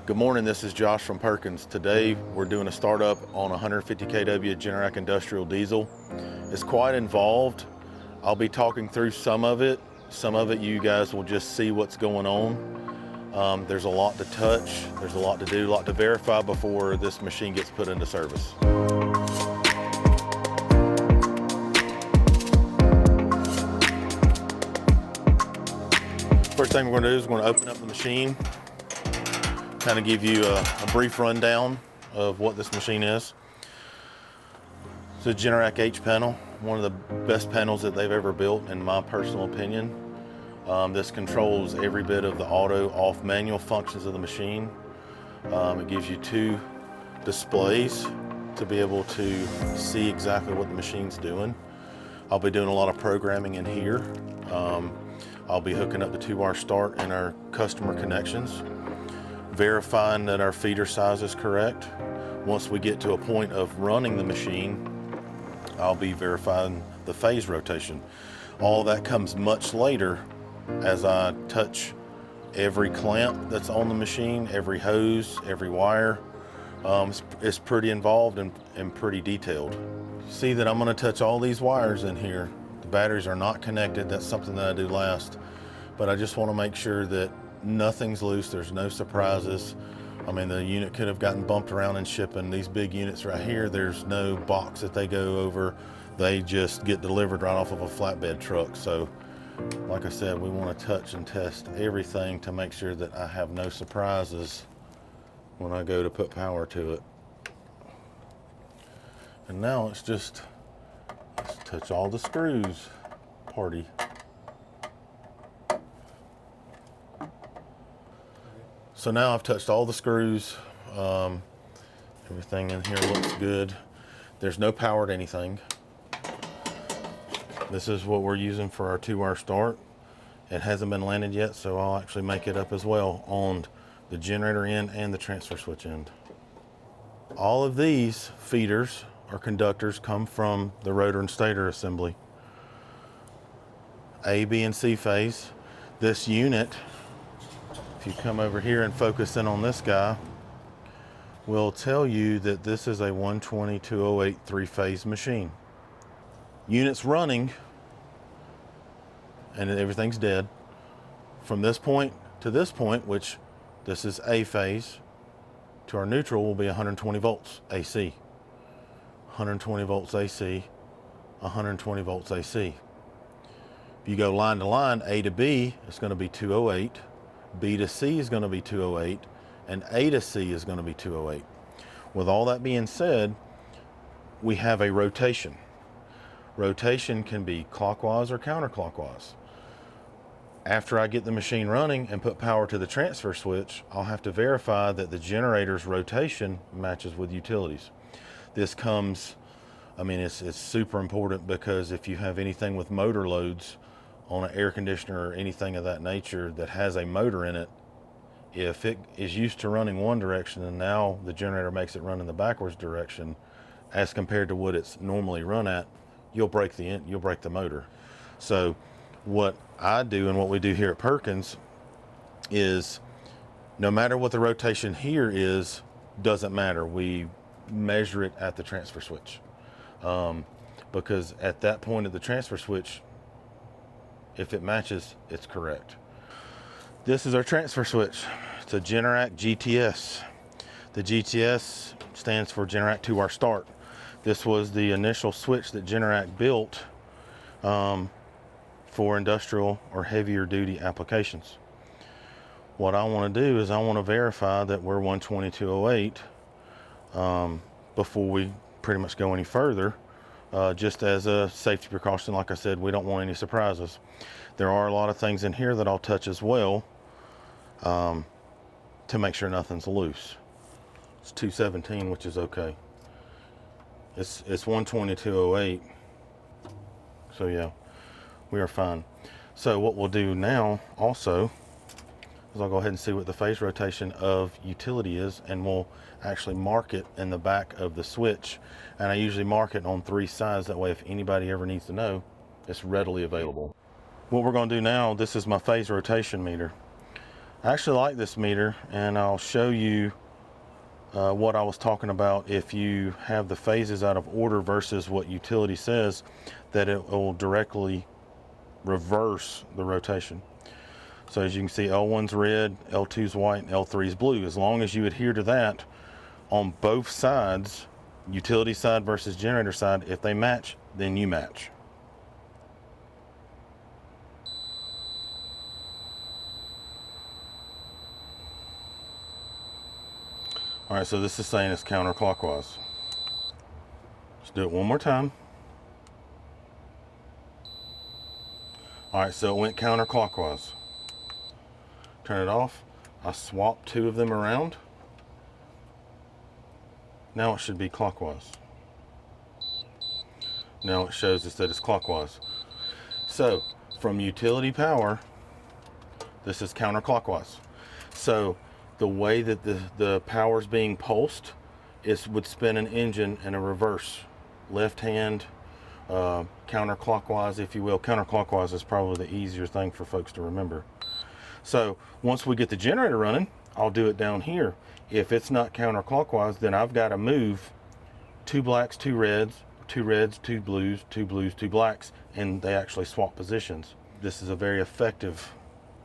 Good morning, this is Josh from Perkins. Today we're doing a startup on 150 kW Generac industrial diesel. It's quite involved. I'll be talking through some of it. Some of it you guys will just see what's going on. There's a lot to touch, there's a lot to do, a lot to verify before this machine gets put into service. First thing we're going to do is we're going to open up the machine, kind of give you a brief rundown of what this machine is. It's a Generac H panel, one of the best panels that they've ever built in my personal opinion. This controls every bit of the auto, off, manual functions of the machine. It gives you two displays to be able to see exactly what the machine's doing. I'll be doing a lot of programming in here. I'll be hooking up the 2-bar start and our customer connections, verifying that our feeder size is correct. Once we get to a point of running the machine, I'll be verifying the phase rotation. All that comes much later as I touch every clamp that's on the machine, every hose, every wire. It's pretty involved and pretty detailed. See that I'm going to touch all these wires in here. The batteries are not connected. That's something that I do last. But I just want to make sure that nothing's loose. There's no surprises. I mean, the unit could have gotten bumped around in shipping. These big units right here, there's no box that they go over. They just get delivered right off of a flatbed truck. So, like I said, we want to touch and test everything to make sure that I have no surprises when I go to put power to it. And now let's touch all the screws, party. So now I've touched all the screws. Everything in here looks good. There's no power to anything. This is what we're using for our 2-bar start. It hasn't been landed yet, so I'll actually make it up as well on the generator end and the transfer switch end. All of these feeders or conductors come from the rotor and stator assembly. A, B, and C phase. This unit, if you come over here and focus in on this guy, will tell you that this is a 120/208 3-phase machine. Unit's running and everything's dead. From this point to this point, which this is A phase, to our neutral will be 120 volts AC. 120 volts AC, 120 volts AC. If you go line to line, A to B is going to be 208, B to C is going to be 208, and A to C is going to be 208. With all that being said, we have a rotation. Rotation can be clockwise or counterclockwise. After I get the machine running and put power to the transfer switch, I'll have to verify that the generator's rotation matches with utilities. This comes, I mean, it's super important because if you have anything with motor loads on an air conditioner or anything of that nature that has a motor in it, if it is used to running one direction and now the generator makes it run in the backwards direction as compared to what it's normally run at, you'll break the motor. So what I do and what we do here at Perkins is no matter what the rotation here is, doesn't matter. We measure it at the transfer switch. Because at that point of the transfer switch, if it matches, it's correct. This is our transfer switch. It's a Generac GTS. The GTS stands for Generac 2-bar start. This was the initial switch that Generac built for industrial or heavier duty applications. What I want to do is I want to verify that we're 120/208 before we pretty much go any further. Just as a safety precaution, like I said, we don't want any surprises. There are a lot of things in here that I'll touch as well to make sure nothing's loose. It's 217, which is okay. It's 120/208. So yeah, we are fine. So what we'll do now also is I'll go ahead and see what the phase rotation of utility is, and we'll actually mark it in the back of the switch. And I usually mark it on 3 sides, that way if anybody ever needs to know, it's readily available. What we're going to do now, this is my phase rotation meter. I actually like this meter, and I'll show you what I was talking about. If you have the phases out of order versus what utility says, that it will directly reverse the rotation. So as you can see, L1's red, L2's white, and L3's blue. As long as you adhere to that on both sides, utility side versus generator side, if they match, then you match. All right, so this is saying it's counterclockwise. Let's do it one more time. All right, so it went counterclockwise. Turn it off. I swapped two of them around. Now it should be clockwise. Now it shows us that it's clockwise. So from utility power, this is counterclockwise. So the way that the power is being pulsed would spin an engine in a reverse, left hand, counterclockwise, if you will. Counterclockwise is probably the easier thing for folks to remember. So once we get the generator running, I'll do it down here. If it's not counterclockwise, then I've got to move two blacks, two reds, two blues, two blacks, and they actually swap positions. This is a very effective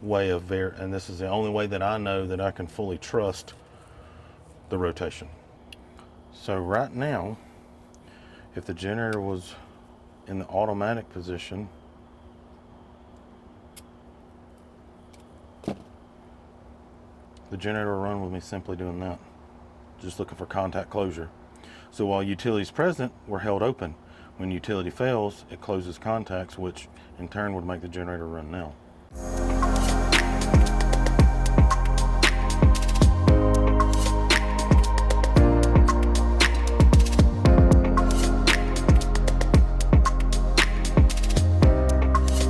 way of and this is the only way that I know that I can fully trust the rotation. So right now, if the generator was in the automatic position, the generator will run with me simply doing that, just looking for contact closure. So while utility is present, we're held open. When utility fails, it closes contacts, which in turn would make the generator run now.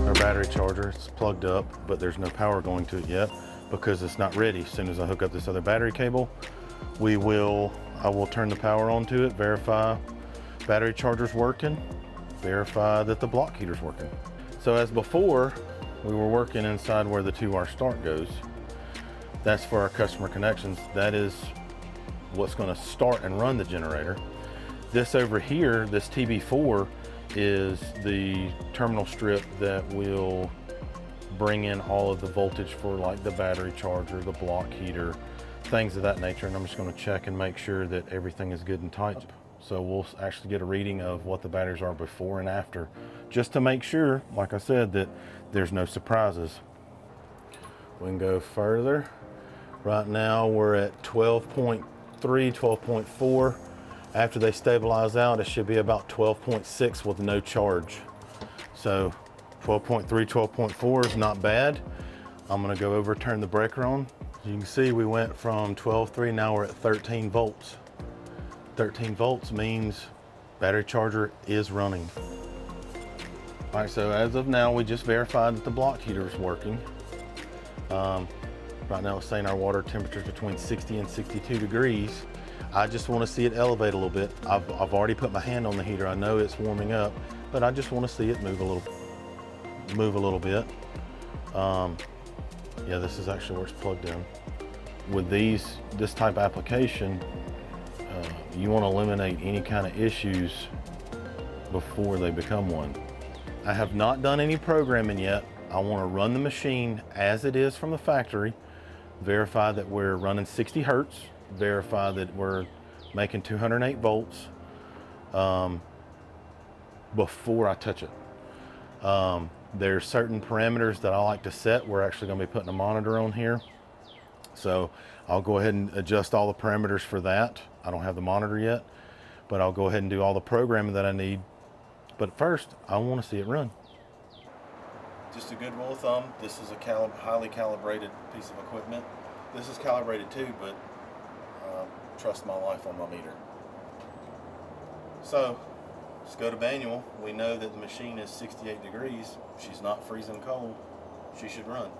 Our battery charger is plugged up, but there's no power going to it yet because it's not ready. As soon as I hook up this other battery cable, I will turn the power on to it, verify battery charger's working, verify that the block heater's working. So as before, we were working inside where the 2R start goes. That's for our customer connections. That is what's going to start and run the generator. This over here, this TB4, is the terminal strip that will bring in all of the voltage for like the battery charger, the block heater, things of that nature. And I'm just going to check and make sure that everything is good and tight. So we'll actually get a reading of what the batteries are before and after, just to make sure, like I said, that there's no surprises. We can go further. Right now we're at 12.3, 12.4. After they stabilize out, it should be about 12.6 with no charge. So 12.3, 12.4 is not bad. I'm gonna go over, turn the breaker on. As you can see, we went from 12.3, now we're at 13 volts. 13 volts means battery charger is running. All right, so as of now, we just verified that the block heater is working. Right now it's saying our water temperature is between 60 and 62 degrees. I just want to see it elevate a little bit. I've already put my hand on the heater. I know it's warming up, but I just want to see it move a little bit. Yeah, this is actually where it's plugged in. With this type of application, you want to eliminate any kind of issues before they become one. I have not done any programming yet. I want to run the machine as it is from the factory, verify that we're running 60 Hertz, verify that we're making 208 volts before I touch it. There's certain parameters that I like to set. We're actually going to be putting a monitor on here. So I'll go ahead and adjust all the parameters for that. I don't have the monitor yet, but I'll go ahead and do all the programming that I need. But first, I want to see it run. Just a good rule of thumb, this is a highly calibrated piece of equipment. This is calibrated too, but trust my life on my meter. So let's go to manual. We know that the machine is 68 degrees. She's not freezing cold. She should run.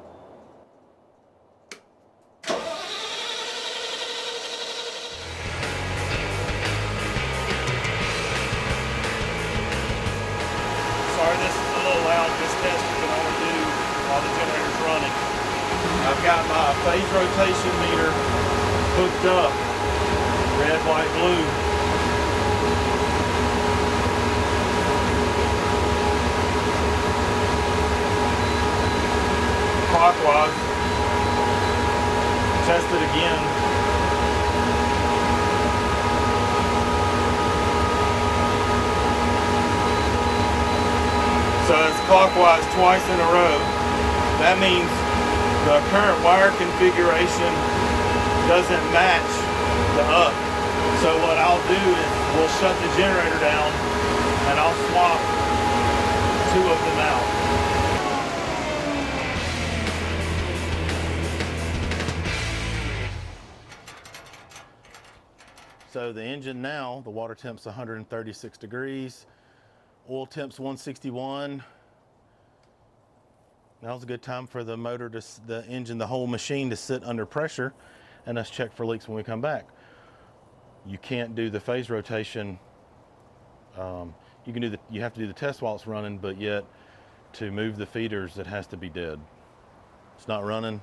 Sorry, this is a little loud. This test we can only do while the generator's running. I've got my phase rotation meter hooked up, red, white, blue. Clockwise. Test it again. So it's clockwise twice in a row. That means the current wire configuration doesn't match the up. So what I'll do is we'll shut the generator down and I'll swap two of them out. So the engine now, the water temp's 136 degrees, oil temp's 161. Now's a good time for the motor the engine, the whole machine to sit under pressure and us check for leaks when we come back. You can't do the phase rotation. You have to do the test while it's running, but yet to move the feeders, it has to be dead. It's not running.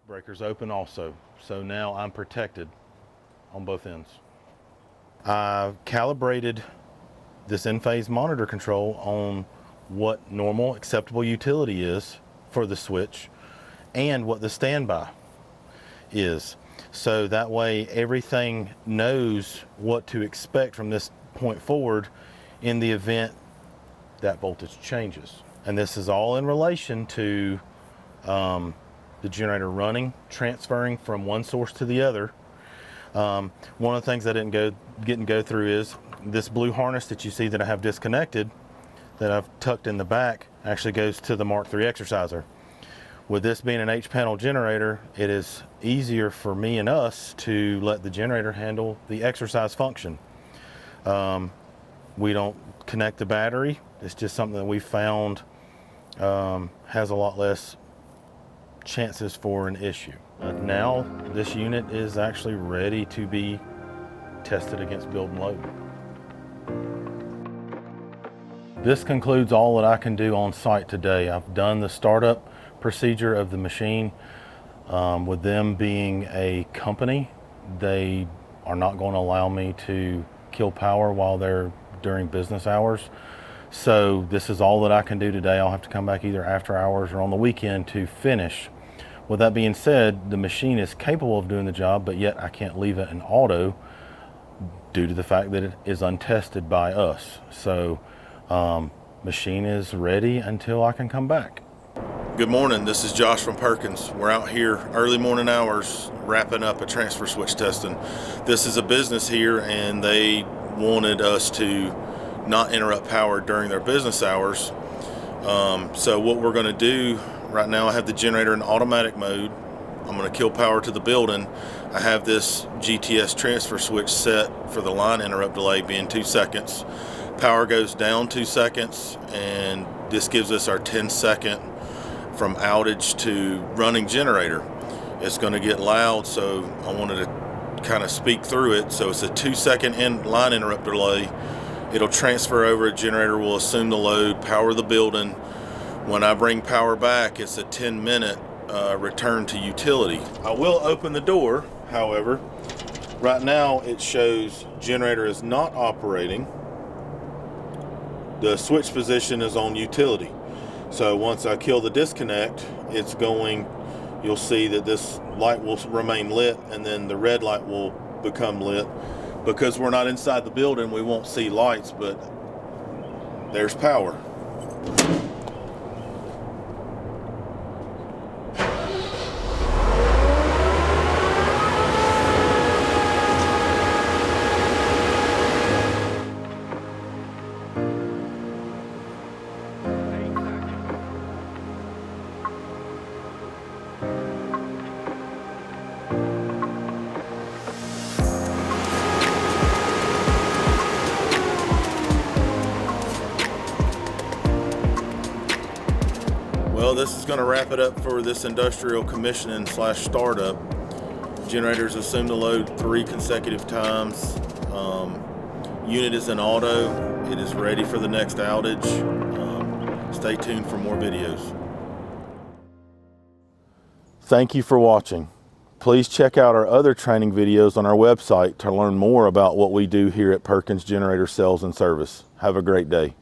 Breaker's open also. So now I'm protected on both ends. I calibrated this in-phase monitor control on what normal acceptable utility is for the switch and what the standby is. So that way everything knows what to expect from this point forward in the event that voltage changes. And this is all in relation to the generator running, transferring from one source to the other. One of the things I didn't go through is this blue harness that you see that I have disconnected, that I've tucked in the back, actually goes to the Mark III exerciser. With this being an H-panel generator, it is easier for me and us to let the generator handle the exercise function. We don't connect the battery. It's just something that we found has a lot less chances for an issue. Now this unit is actually ready to be tested against build and load. This concludes all that I can do on site today. I've done the startup procedure of the machine. With them being a company, they are not going to allow me to kill power while they're during business hours. So this is all that I can do today. I'll have to come back either after hours or on the weekend to finish. With that being said, the machine is capable of doing the job, but yet I can't leave it in auto due to the fact that it is untested by us. So machine is ready until I can come back. Good morning, this is Josh from Perkins. We're out here early morning hours wrapping up a transfer switch testing. This is a business here and they wanted us to not interrupt power during their business hours. So what we're going to do right now, I have the generator in automatic mode. I'm going to kill power to the building. I have this GTS transfer switch set for the line interrupt delay being 2 seconds. Power goes down 2 seconds and this gives us our 10-second from outage to running generator. It's going to get loud, so I wanted to kind of speak through it. So it's a 2-second line interrupt delay. It'll transfer over, a generator will assume the load, power the building. When I bring power back, it's a 10-minute return to utility. I will open the door, however. Right now it shows generator is not operating. The switch position is on utility. So once I kill the disconnect, it's going, you'll see that this light will remain lit and then the red light will become lit. Because we're not inside the building, we won't see lights, but there's power. Well, this is going to wrap it up for this industrial commissioning / startup. Generators assume the load 3 consecutive times. Unit is in auto. It is ready for the next outage. Stay tuned for more videos. Thank you for watching. Please check out our other training videos on our website to learn more about what we do here at Perkins Generator Sales and Service. Have a great day.